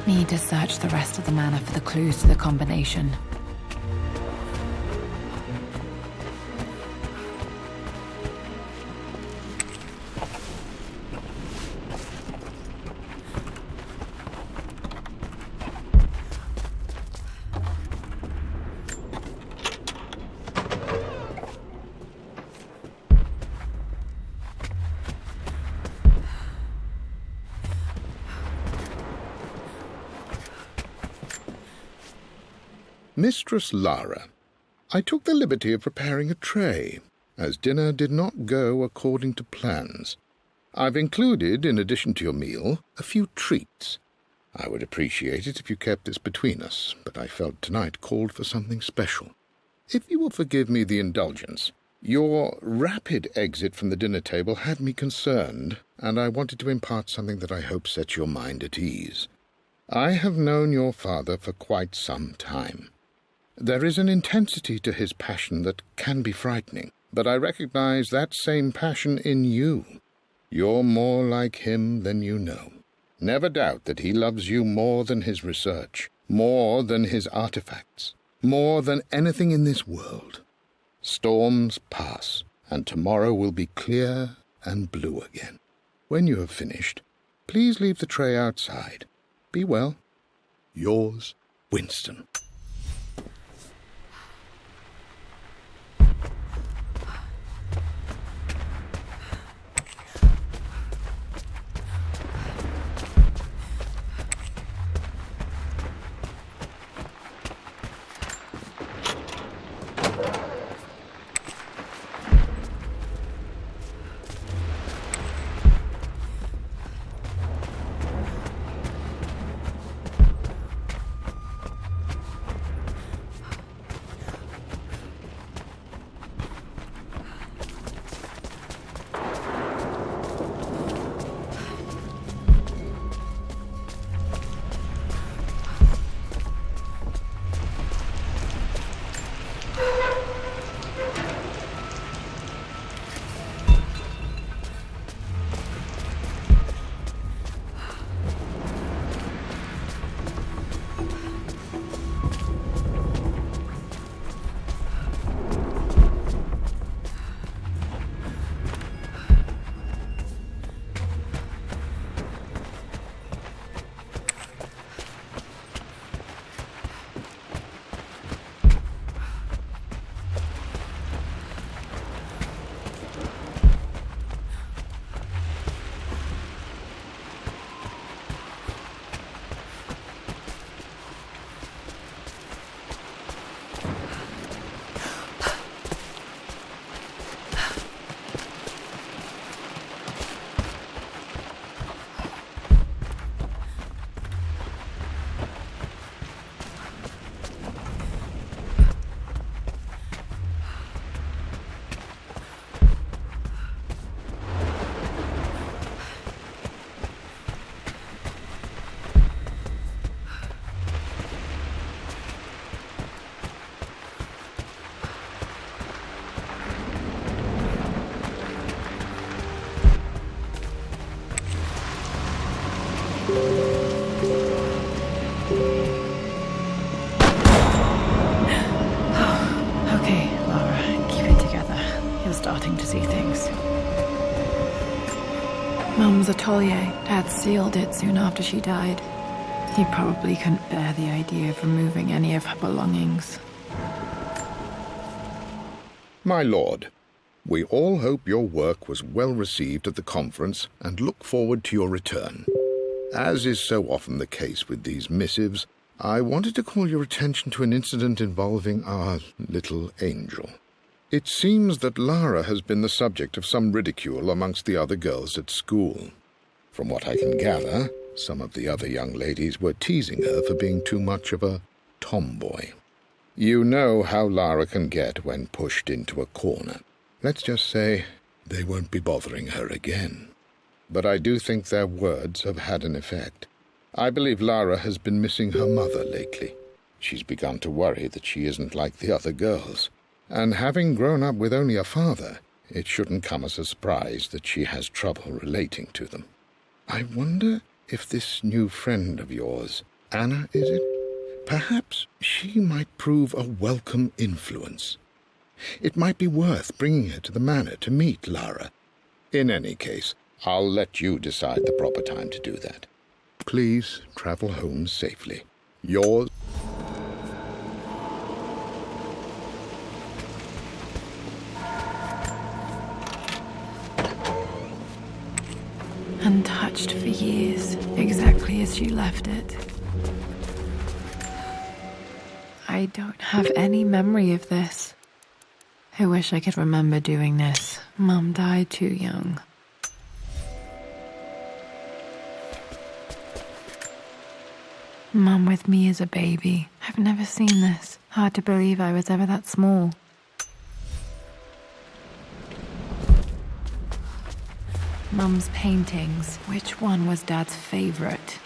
Need to search the rest of the manor for the clues to the combination. Mistress Lara, I took the liberty of preparing a tray, as dinner did not go according to plans. I've included, in addition to your meal, a few treats. I would appreciate it if you kept this between us, but I felt tonight called for something special. If you will forgive me the indulgence, your rapid exit from the dinner table had me concerned, and I wanted to impart something that I hope sets your mind at ease. I have known your father for quite some time. There is an intensity to his passion that can be frightening, but I recognize that same passion in you. You're more like him than you know. Never doubt that he loves you more than his research, more than his artifacts, more than anything in this world. Storms pass, and tomorrow will be clear and blue again. When you have finished, please leave the tray outside. Be well. Yours, Winston. Mum's atelier. Dad sealed it soon after she died. He probably couldn't bear the idea of removing any of her belongings. My lord, we all hope your work was well received at the conference and look forward to your return. As is so often the case with these missives, I wanted to call your attention to an incident involving our little angel. It seems that Lara has been the subject of some ridicule amongst the other girls at school. From what I can gather, Some of the other young ladies were teasing her for being too much of a tomboy. You know how Lara can get when pushed into a corner. Let's just say they won't be bothering her again. But I do think their words have had an effect. I believe Lara has been missing her mother lately. She's begun to worry that she isn't like the other girls. And having grown up with only a father, it shouldn't come as a surprise that she has trouble relating to them. I wonder if this new friend of yours, Anna, is it? Perhaps she might prove a welcome influence. It might be worth bringing her to the manor to meet Lara. In any case, I'll let you decide the proper time to do that. Please travel home safely. Yours... Untouched for years, exactly as you left it. I don't have any memory of this. I wish I could remember doing this. Mum died too young. Mum with me as a baby. I've never seen this. Hard to believe I was ever that small. Mum's paintings. Which one was Dad's favorite?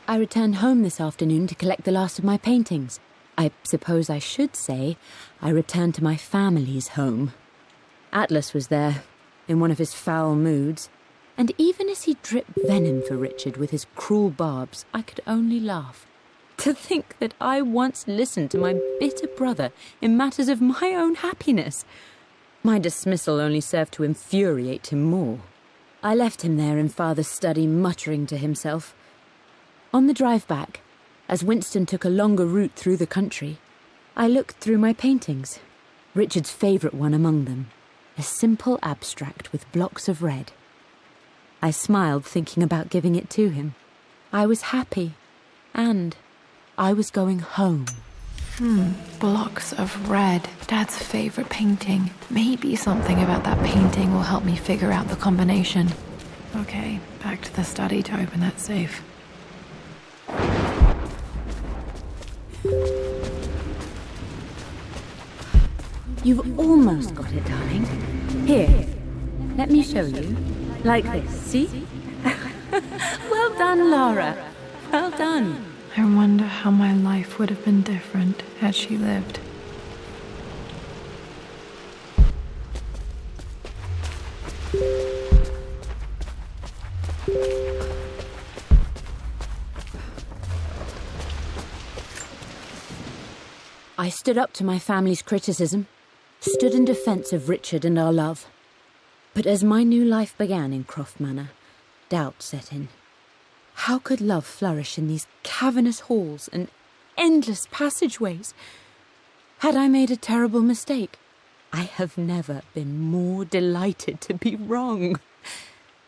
I returned home this afternoon to collect the last of my paintings. I suppose I should say I returned to my family's home. Atlas was there, in one of his foul moods, and even as he dripped venom for Richard with his cruel barbs, I could only laugh. To think that I once listened to my bitter brother in matters of my own happiness. My dismissal only served to infuriate him more. I left him there in Father's study, muttering to himself. On the drive back, as Winston took a longer route through the country, I looked through my paintings, Richard's favourite one among them, a simple abstract with blocks of red. I smiled, thinking about giving it to him. I was happy, and I was going home. Blocks of red. Dad's favorite painting. Maybe something about that painting will help me figure out the combination. Okay, back to the study to open that safe. You've almost got it, darling. Here, let me show you. Like this, see? Well done, Lara. Well done. I wonder how my life would have been different had she lived. I stood up to my family's criticism, stood in defence of Richard and our love. But as my new life began in Croft Manor, doubt set in. How could love flourish in these cavernous halls and endless passageways? Had I made a terrible mistake? I have never been more delighted to be wrong.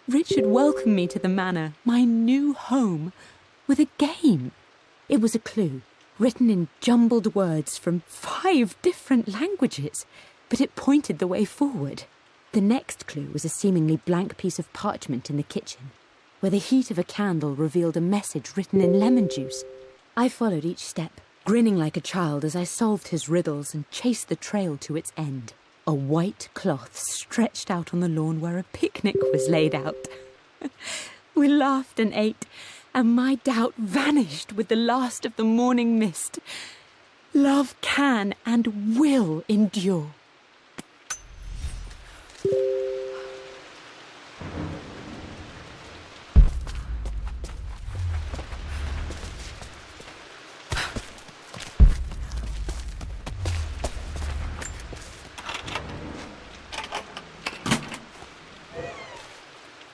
Richard welcomed me to the manor, my new home, with a game. It was a clue, written in jumbled words from 5 different languages, but it pointed the way forward. The next clue was a seemingly blank piece of parchment in the kitchen, where the heat of a candle revealed a message written in lemon juice. I followed each step, grinning like a child as I solved his riddles and chased the trail to its end. A white cloth stretched out on the lawn where a picnic was laid out. We laughed and ate, and my doubt vanished with the last of the morning mist. Love can and will endure.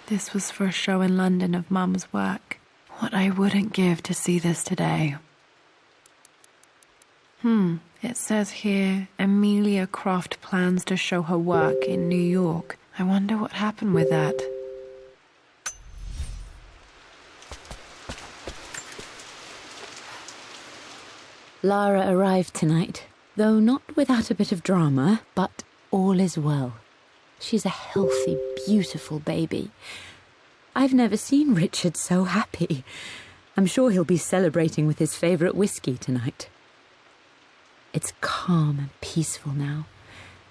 This was for a show in London of Mum's work. What I wouldn't give to see this today. It says here, Amelia Croft plans to show her work in New York. I wonder what happened with that. Lara arrived tonight, though not without a bit of drama, but all is well. She's a healthy, beautiful baby. I've never seen Richard so happy. I'm sure he'll be celebrating with his favourite whiskey tonight. It's calm and peaceful now.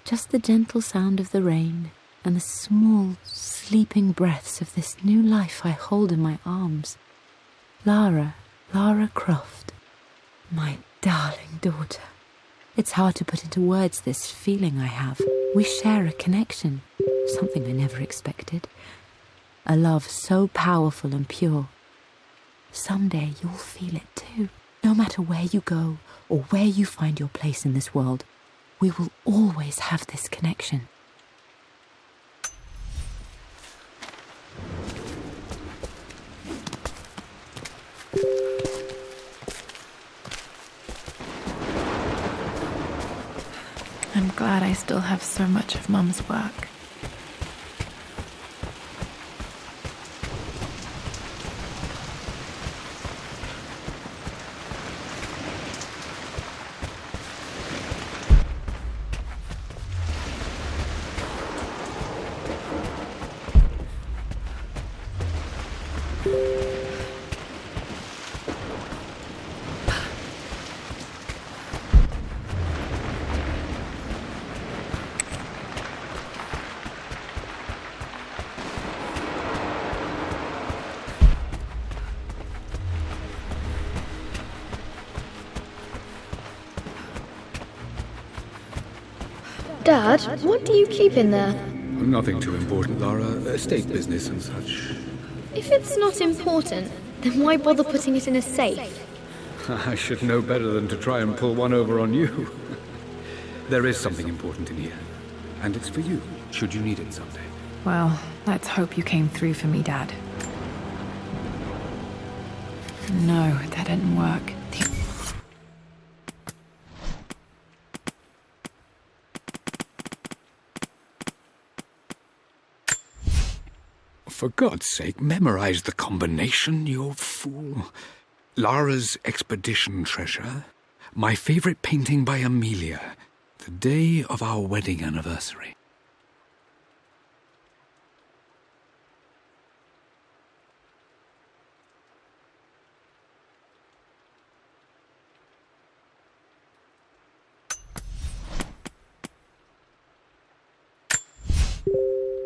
Just the gentle sound of the rain and the small, sleeping breaths of this new life I hold in my arms. Lara Croft, my darling daughter. It's hard to put into words this feeling I have. We share a connection, something I never expected. A love so powerful and pure. Someday you'll feel it too. No matter where you go or where you find your place in this world, we will always have this connection. I'm glad I still have so much of Mum's work. Dad, what do you keep in there? Nothing too important, Lara. Estate business and such. If it's not important, then why bother putting it in a safe? I should know better than to try and pull one over on you. There is something important in here. And it's for you, should you need it someday. Well, let's hope you came through for me, Dad. No, that didn't work. For God's sake, memorize the combination, you fool. Lara's expedition treasure, my favorite painting by Amelia, the day of our wedding anniversary.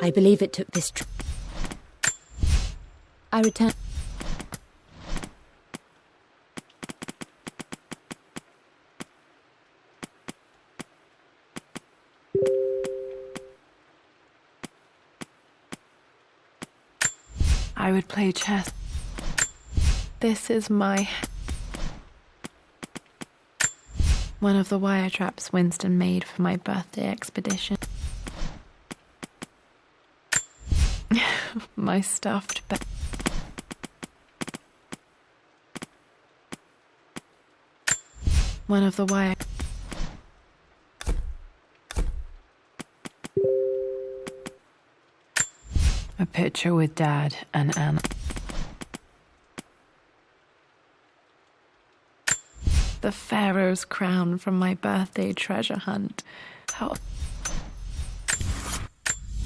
I believe it took this trip. I returned. I would play chess. This is my... one of the wire traps Winston made for my birthday expedition. My stuffed bed. One of the wire... A picture with Dad and Anna. The Pharaoh's crown from my birthday treasure hunt. How...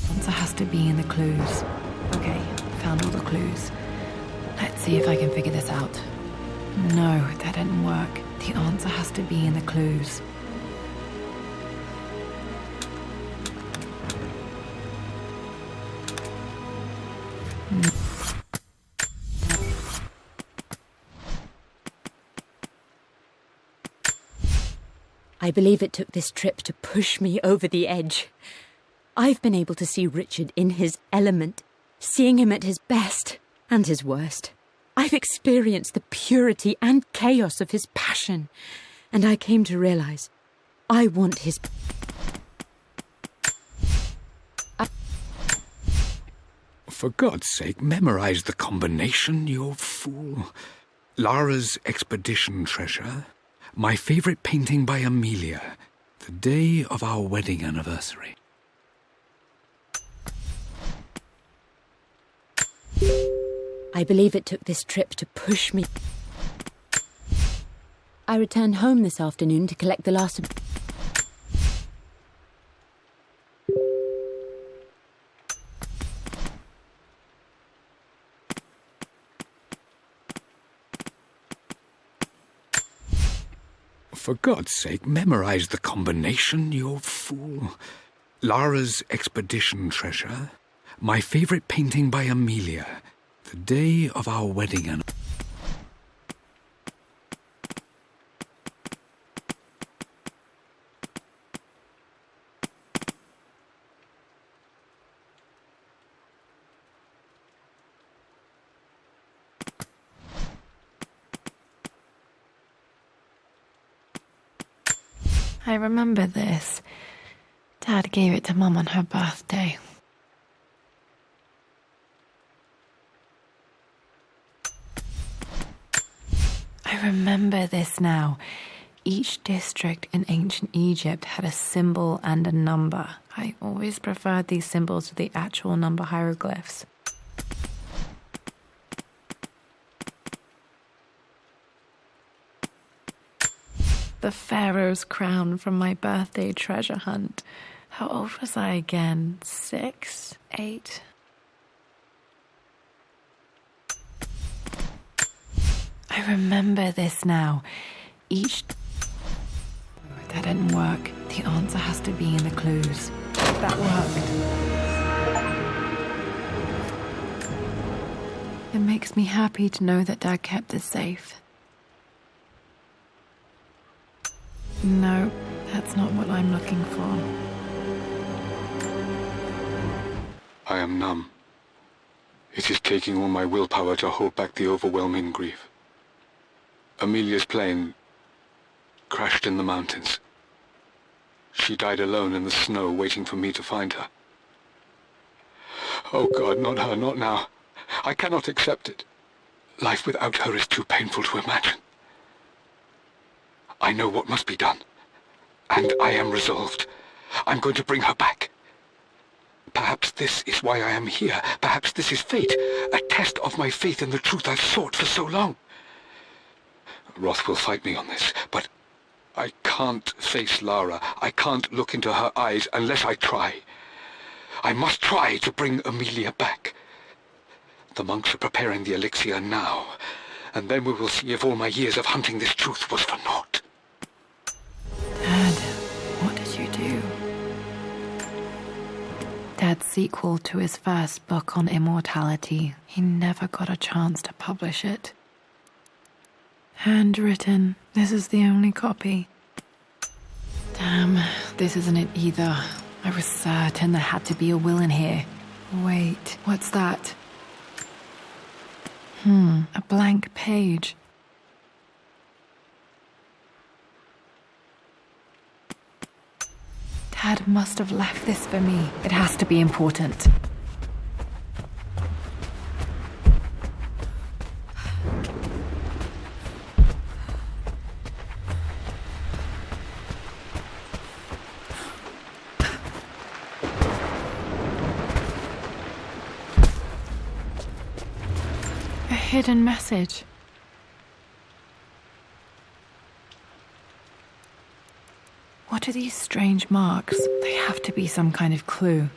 answer has to be in the clues. Okay, found all the clues. Let's see if I can figure this out. No, that didn't work. The answer has to be in the clues. I believe it took this trip to push me over the edge. I've been able to see Richard in his element, seeing him at his best and his worst. I've experienced the purity and chaos of his passion, and I came to realize I want his... For God's sake, memorize the combination, you fool. Lara's expedition treasure, my favorite painting by Amelia, the day of our wedding anniversary. I believe it took this trip to push me. I returned home this afternoon to collect the last of... For God's sake, memorize the combination, you fool. Lara's expedition treasure, my favorite painting by Amelia, the day of our wedding and... I remember this. Dad gave it to Mum on her birthday. I remember this now. Each district in ancient Egypt had a symbol and a number. I always preferred these symbols to the actual number hieroglyphs. The pharaoh's crown from my birthday treasure hunt. How old was I again? 6? 8? I remember this now. That didn't work. The answer has to be in the clues. That worked. It makes me happy to know that Dad kept it safe. No, that's not what I'm looking for. I am numb. It is taking all my willpower to hold back the overwhelming grief. Amelia's plane crashed in the mountains. She died alone in the snow, waiting for me to find her. Oh God, not her, not now. I cannot accept it. Life without her is too painful to imagine. I know what must be done, and I am resolved. I'm going to bring her back. Perhaps this is why I am here. Perhaps this is fate, a test of my faith in the truth I've sought for so long. Roth will fight me on this, but I can't face Lara. I can't look into her eyes unless I try. I must try to bring Amelia back. The monks are preparing the elixir now, and then we will see if all my years of hunting this truth was for naught. Dad, what did you do? Dad's sequel to his first book on immortality. He never got a chance to publish it. Handwritten. This is the only copy. Damn, this isn't it either. I was certain there had to be a will in here. Wait, what's that? A blank page. Dad must have left this for me. It has to be important. A hidden message. What are these strange marks? They have to be some kind of clue.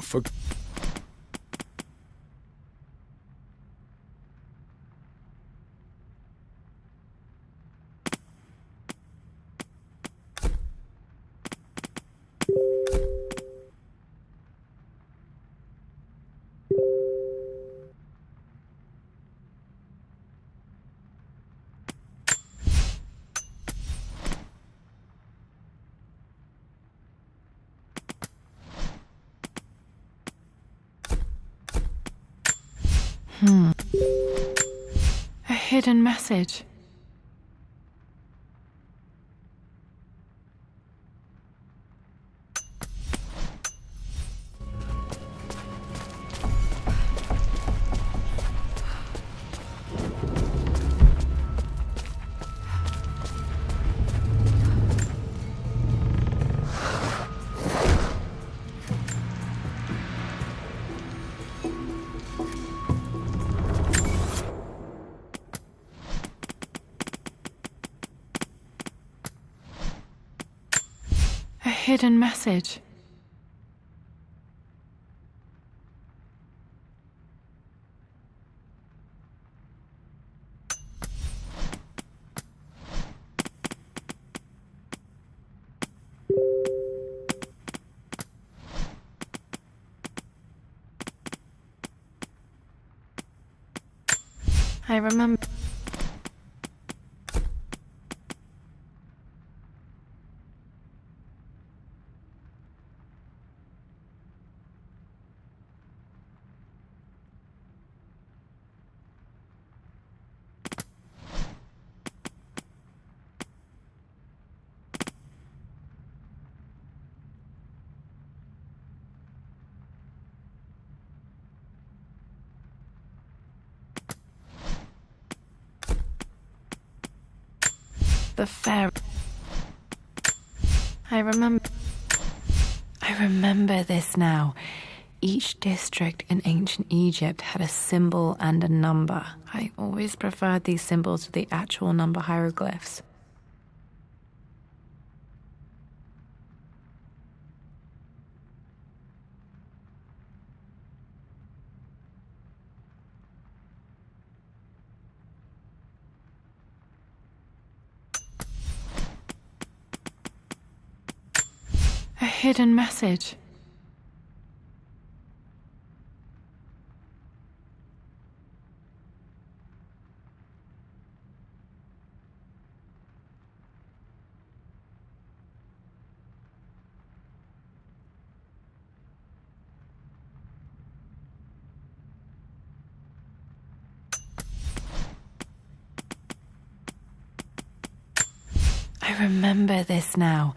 For... hidden message. A hidden message. I remember. The fair. I remember this now. Each district in ancient Egypt had a symbol and a number. I always preferred these symbols to the actual number hieroglyphs. A hidden message. I remember this now.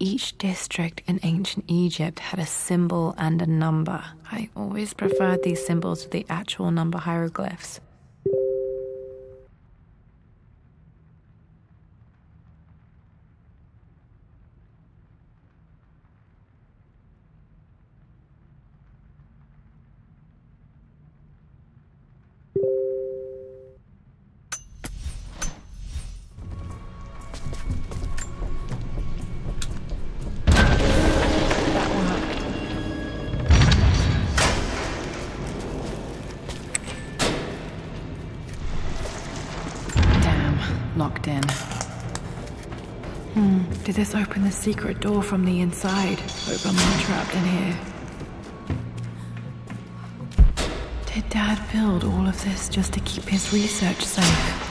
Each district in ancient Egypt had a symbol and a number. I always preferred these symbols to the actual number hieroglyphs. Locked in. Did this open the secret door from the inside? Hope I'm not trapped in here. Did Dad build all of this just to keep his research safe?